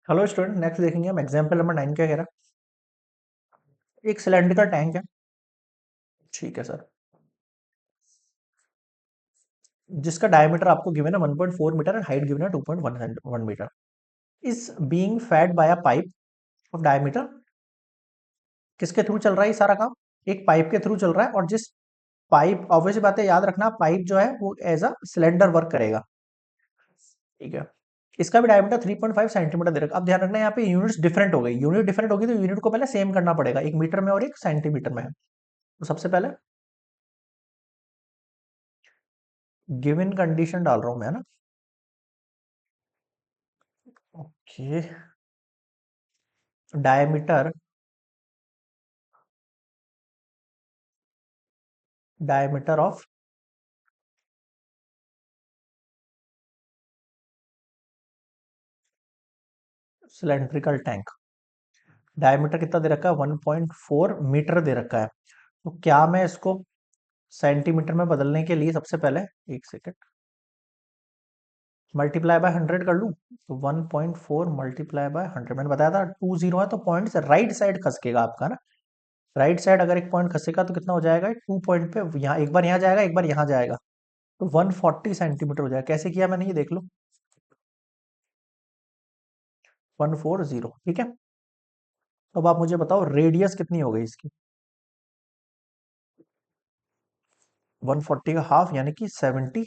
Hello student, next देखेंगे हम example number 9 क्या कह रहा है। एक सिलेंड्रिकल टैंक है। ठीक है सर। जिसका डायमीटर आपको गिवन है 1.4 मीटर एंड हाइट गिवन है 2.1 metre. Is being fed by a pipe of diameter. किसके थ्रू चल रहा है ये सारा काम? एक पाइप के थ्रू चल रहा है, और जिस पाइप, ऑब्वियसली बात है, याद रखना, पाइप जो है वो एज अ सिलेंडर वर्क करेगा। ठीक है। इसका भी डायमीटर 3.5 सेंटीमीटर दे रखा। अब ध्यान रखना, यहाँ पे यूनिट्स डिफरेंट हो गई। यूनिट डिफरेंट होगी तो यूनिट को पहले सेम करना पड़ेगा, एक मीटर में और एक सेंटीमीटर में है। तो सबसे पहले गिवन कंडीशन डाल रहा हूं मैं, है ना। Okay. Diameter diameter of cylindrical tank. Diameter कितना दे रखा है? 1.4 मीटर दे रखा है। तो क्या मैं इसको सेंटीमीटर में बदलने के लिए सबसे पहले एक सेकेंड मल्टीप्लाई बाय 100 कर लूं? तो 1.4 मल्टीप्लाई बाय 100, मैंने बताया था 20 है तो पॉइंट से राइट साइड खसकेगा आपका ना। राइट साइड अगर एक पॉइंट खसेगा तो कितना हो जाएगा? 2 पॉइंट पे यहाँ, एक बार यहाँ जाएगा, एक बार यहाँ जाएगा, तो 140 सेंटीमीटर हो जाएगा। कैसे किया मैंने ये देख लो। 140। ठीक है। तो अब आप मुझे बताओ रेडियस कितनी हो गई इसकी। 140 का हाफ यानी कि 70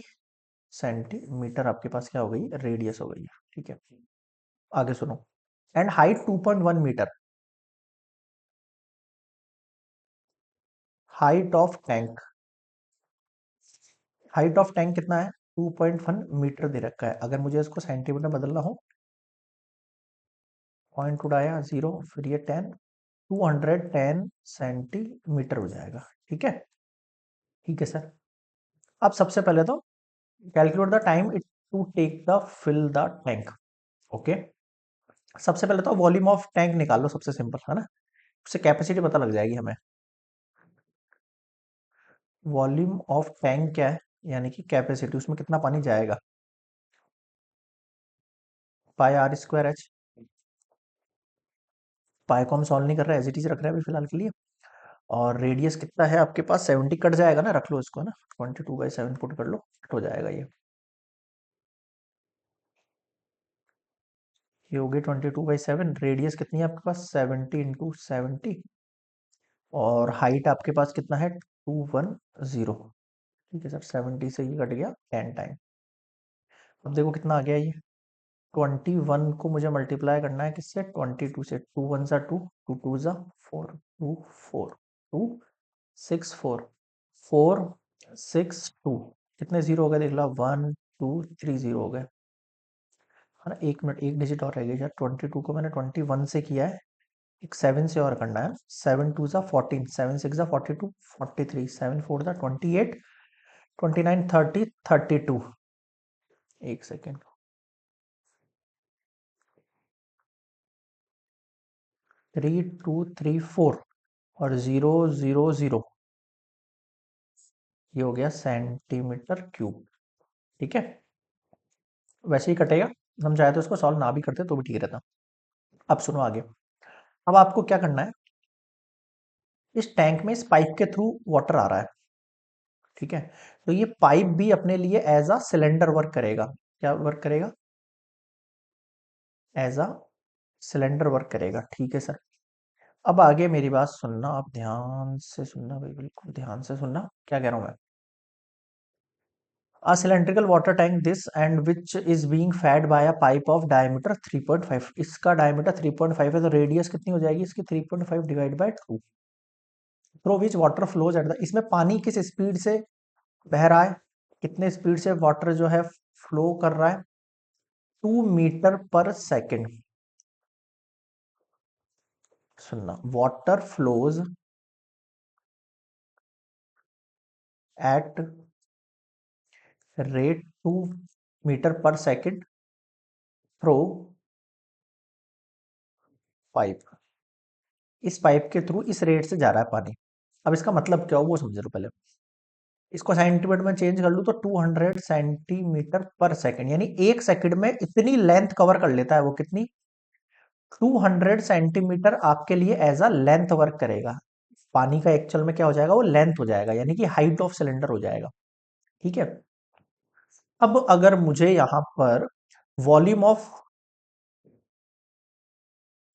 सेंटीमीटर आपके पास क्या हो गई? रेडियस हो गई है। ठीक है। आगे सुनो। And height 2.1 metre. Height of tank. Height of tank कितना है? 2.1 मीटर दे रखा है। अगर मुझे इसको सेंटीमीटर बदलना हो, पॉइंट उड़ाया जीरो, फिर ये 10, 210 सेंटीमीटर हो जाएगा। ठीक है। ठीक है सर। अब सबसे पहले तो calculate the time it to take the fill the tank. Okay. सबसे पहले तो वॉल्यूम ऑफ टैंक निकाल लो, सबसे सिंपल है ना। उससे कैपेसिटी पता लग जाएगी हमें। वॉल्यूम ऑफ टैंक क्या है? यानी कि कैपेसिटी, उसमें कितना पानी जाएगा। पाई आर स्क्वायर एच। पाई को हम सॉल्व नहीं कर रहे, एज इट इज रख रहे हैं अभी फिलहाल के लिए। और रेडियस कितना है आपके पास? 70 कट जाएगा ना, रख लो इसको ना। 22/7 पुट कर लो, कट हो जाएगा ये हो गई 22/7। रेडियस कितनी है आपके पास? 70 × 70। और हाइट आपके पास कितना है? 210। ठीक है सर, 70 से ये कट गया 10 टाइम। अब देखो कितना आ गया ये। 21 को मुझे मल्टीप्लाई करना है किससे? 22 से। 2 1 सा 2, 2 2 सा 4, 2 4, 2 6 4, 4 6 2। कितने जीरो हो गए देख लो। 1 2 3 जीरो हो गए, है ना। एक मिनट, एक डिजिट और रह गई यार। 22 को मैंने 21 से किया है, एक 7 से और करना है। 7 2 सा 14, 7 6 सा 42, 43, 7 4 सा 28, 29 30 32। एक सेकेंड। 3 2 3 4 और 0 0 0, ये हो गया सेंटीमीटर क्यूब। ठीक है। वैसे ही कटेगा। हम चाहे तो इसको सॉल्व ना भी करते तो भी ठीक रहता। अब सुनो आगे। अब आपको क्या करना है, इस टैंक में इस पाइप के थ्रू वाटर आ रहा है। ठीक है। तो ये पाइप भी अपने लिए एज अ सिलेंडर वर्क करेगा। क्या वर्क करेगा? एज अ सिलेंडर वर्क करेगा। ठीक है सर। अब आगे मेरी बात सुनना, आप ध्यान से सुनना भाई, बिल्कुल ध्यान से सुनना क्या कह रहा हूं मैं। A cylindrical water tank this and which is being fed by a pipe of diameter 3.5। इसका डायमीटर 3.5 है, तो रेडियस कितनी हो जाएगी इसकी? 3.5 divide by 2। Through which water flows at the, इसमें पानी किस स्पीड से बह रहा है? कितने स्पीड से वाटर जो है फ्लो कर रहा है? 2 मीटर पर सेकेंड। सुनना, water flows at rate 2 metre per second through pipe. इस पाइप के थ्रू इस रेट से जा रहा है पानी। अब इसका मतलब क्या हो वो समझ लो पहले। इसको सेंटीमीटर में चेंज कर लूं तो 200 सेंटीमीटर पर सेकंड, यानी एक सेकंड में इतनी लेंथ कवर कर लेता है वो। कितनी? 200 सेंटीमीटर आपके लिए एज अ लेंथ वर्क करेगा। पानी का एक्चुअल में क्या हो जाएगा, वो लेंथ हो जाएगा, यानी कि हाइट ऑफ सिलेंडर हो जाएगा। ठीक है। अब अगर मुझे यहां पर वॉल्यूम ऑफ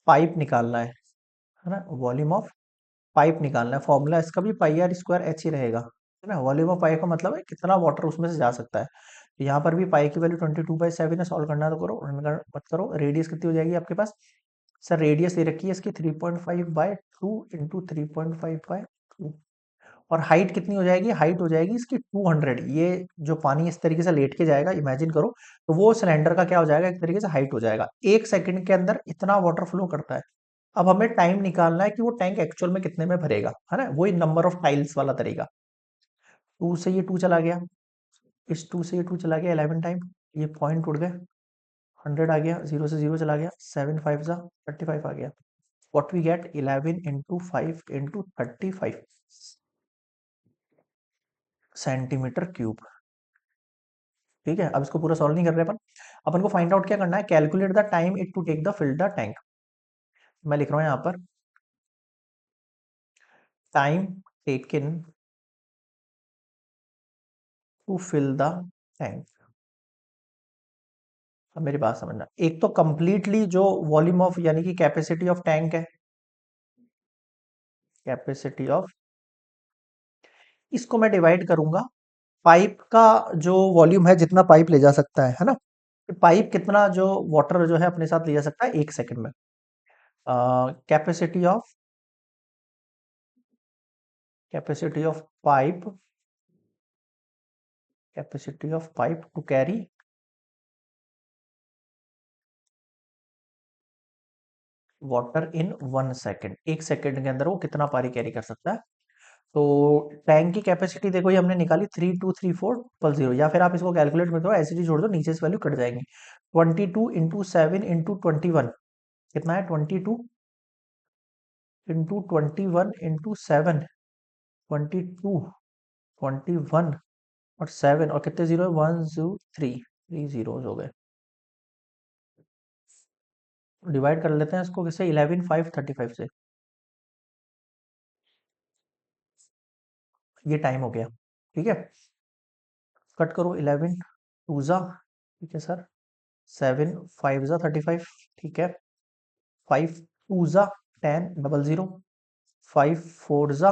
पाइप निकालना है ना, वॉल्यूम ऑफ पाइप निकालना है, फॉर्मूला इसका भी पाई आर स्क्वायर एच ही रहेगा, है ना। वॉल्यूम ऑफ पाइप का मतलब है कितना वाटर उसमें से जा सकता है। तो यहाँ पर भी पाई की वैल्यू 22/7 है, सॉल्व करना है तो करो, मत करो। रेडियस कितनी हो जाएगी आपके पास, सर रेडियस दे रखी है इसकी 3.5/2 इंटू 3.5/2, और हाइट कितनी हो जाएगी, हाइट हो जाएगी इसकी 200। ये जो पानी इस तरीके से लेट के जाएगा, इमेजिन करो, तो वो सिलेंडर का क्या हो जाएगा, एक तरीके से हाइट हो जाएगा। 1 सेकंड के अंदर इतना वाटर फ्लो करता है। अब हमें टाइम निकालना है कि वो टैंक एक्चुअल में कितने में भरेगा, है ना, वही नंबर ऑफ टाइल्स वाला तरीका। 2 से ये 2 चला गया, इस 2 से ये 2 चला गया 11 टाइम, ये पॉइंट उड़ गए, 100 आ गया, 0 से 0 चला गया, 7 5 जा 35 आ गया। What we get, 11 into 5 into 35 centimetre cube. ठीक है, अब इसको पूरा सॉल्व नहीं कर रहे अपन। अपन को फाइंड आउट क्या करना है, calculate the time it to take the fill the tank. मैं लिख रहा हूं यहां पर time taken to fill the tank. अब मेरी बात समझना, एक तो कंप्लीटली जो वॉल्यूम ऑफ यानी कि कैपेसिटी ऑफ टैंक है, कैपेसिटी ऑफ, इसको मैं डिवाइड करूंगा पाइप का जो वॉल्यूम है, जितना पाइप ले जा सकता है ना, पाइप कितना जो वाटर जो है अपने साथ ले जा सकता है 1 सेकंड में। Capacity of, capacity of pipe, capacity of pipe to carry water in 1 second. 1 second के अंदर वो कितना पानी कैरी कर सकता है। तो टैंक की कैपेसिटी देखो ये हमने निकाली 323400, या फिर आप इसको कैलकुलेट में दो, ऐसे ही छोड़ दो, नीचे से वैल्यू कट जाएंगी। 22 इंटू 7 इंटू 21 कितना है, 22 इंटू 21 इंटू 7, 22, 21 और 7, और कितने जीरो है, 1 2 3, 3 जीरो हो गए। डिवाइड कर लेते हैं इसको किससे, 11 5 35 से। ये टाइम हो गया। ठीक है, कट करो, 11 2 जा, ठीक है सर, 7 5 जा 35, ठीक है, 5 2 जा 10 0 0, 5 4 जा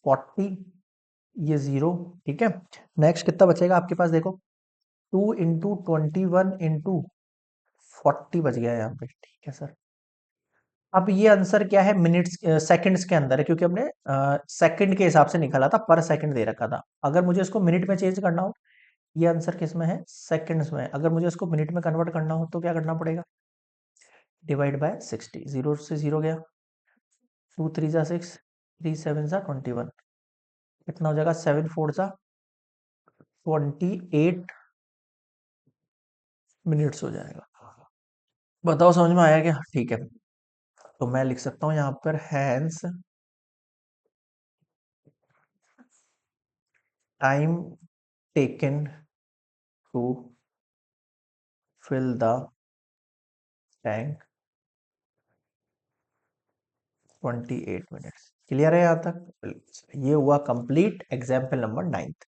40, ये 0। ठीक है, नेक्स्ट कितना बचेगा आपके पास, देखो 2 इंटू 21 इंटू 40 बच गया यहाँ पे। ठीक है सर, अब ये आंसर क्या है, मिनट्स सेकंड्स के अंदर है, क्योंकि हमने सेकंड के हिसाब से निकाला था, पर सेकंड दे रखा था। अगर मुझे इसको मिनट में चेंज करना हो, ये आंसर किस में है, सेकंड्स में। अगर मुझे इसको मिनट में कन्वर्ट करना हो तो क्या करना पड़ेगा, डिवाइड बाय 60, 0 से 0 गया, 2 3 जा 6, 3 7 जा 21, कितना हो जाएगा, 7 4 जा 28 मिनट्स हो जाएगा। बताओ समझ में आया क्या, ठीक है। तो मैं लिख सकता हूँ यहाँ पर hence time taken to fill the tank 28 minutes. Clear है यहाँ तक, ये हुआ कंप्लीट एग्जाम्पल नंबर 9।